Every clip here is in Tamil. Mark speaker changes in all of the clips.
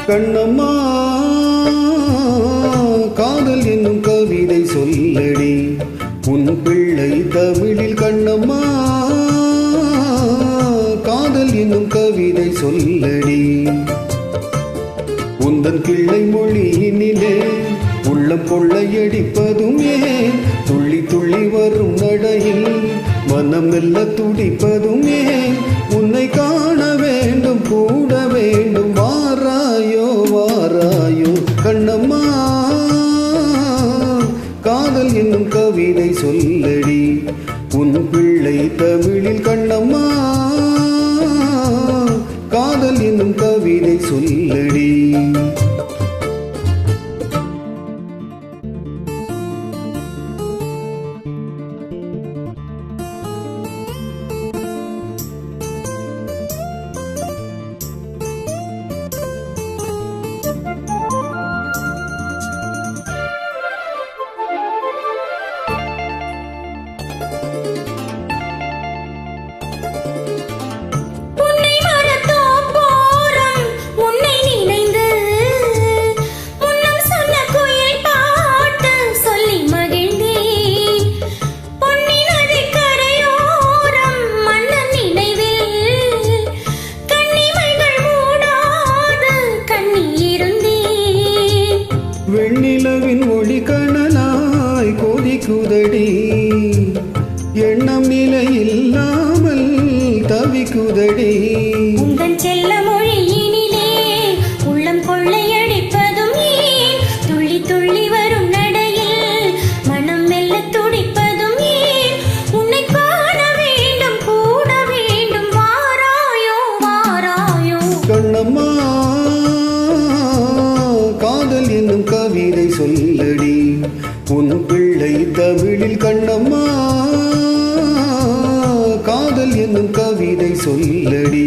Speaker 1: கண்ணம்மா காதல் என்னும் கவிதை சொல்லடி உன் பிள்ளை தமிழில். கண்ணம்மா காதல் என்னும் கவிதை சொல்லடி உந்தன் கிள்ளை மொழியினிலே உள்ளம் கொள்ளையடிப்பதும் ஏன்? துள்ளி துள்ளி வரும் நடையில் மனம் மெல்ல துடிப்பதும் ஏன்? உன்னை காண வேண்டும் கூட வேண்டும் வாராயோ வாராயோ கண்ணம்மா காதல் என்னும் கவிதை சொல்லடி உன் பிள்ளை தமிழில். கண்ணம்மா காதல் என்னும் கவிதை சொல்லடி. வெண்ணிலவின் ஒளி கணலாய் கொதிக்குதடி எண்ணம் நிலை இல்லாமல் தவிக்குதடி.
Speaker 2: உங்கள் செல்ல மொழியினிலே உள்ளம் கொள்ளையடிப்பதும் ஏன்? துள்ளி துள்ளி வரும் நடையில் மனம் மெல்ல துடிப்பதும் ஏன்? உன்னை காண வேண்டும் கூட வேண்டும் வாராயோ வாராயோ
Speaker 1: கண்ணம்மா காதல் என்னும் கவிதை சொல்லடி உன் பிள்ளை தமிழில். கண்ணம்மா காதல் என்னும் கவிதை சொல்லடி.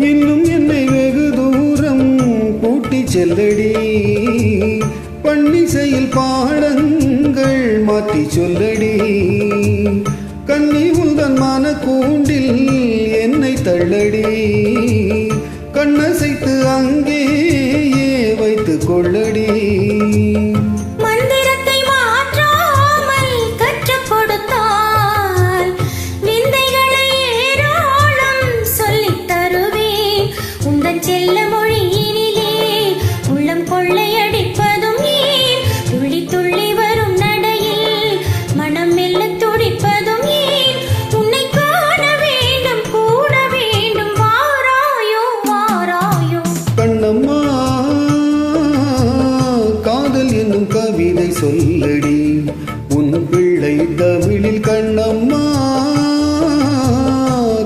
Speaker 1: இன்னும் என்னை வெகு தூரம் கூட்டி செல்லடி பன்னிசையில் பாடங்கள் மாற்றி சொல்லடி. கண்ணி உந்தன் மன கூண்டில் என்னை தள்ளடி கண்ணசைத்து அங்கேயே வைத்து கொள்ளடி.
Speaker 2: செல்ல மொழியினிலே உள்ளம் கொள்ளையடிப்பதும் ஏன்? துள்ளி துள்ளி வரும் நடையில் மனம் மெல்ல துடிப்பதும் ஏன்? உன்னை காண வேண்டும் கூட வேண்டும் வாராயோ வாராயோ
Speaker 1: கண்ணம்மா காதல் என்னும் கவிதை சொல்லடி உன் பிள்ளை தமிழில். கண்ணம்மா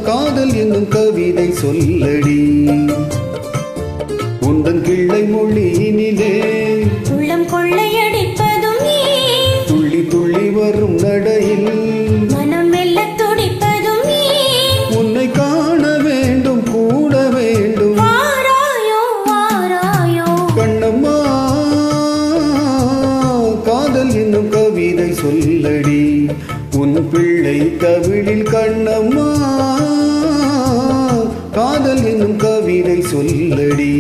Speaker 1: காதல் என்னும் கவிதை சொல்லடி உந்தன் கிள்ளை மொழியினிலே
Speaker 2: உள்ளம் கொள்ளையடிப்பதும் ஏன்?
Speaker 1: துள்ளி துள்ளி வரும் நடையில்
Speaker 2: மனம் மெல்ல துடிப்பதும் ஏன்?
Speaker 1: உன்னை காண வேண்டும் கூட வேண்டும்
Speaker 2: வாராயோ வாராயோ
Speaker 1: கண்ணம்மா காதல் என்னும் கவிதை சொல்லடி உன் பிள்ளை தமிழில். கண்ணம்மா காதல் என்னும் கவிதை சொல்லடி.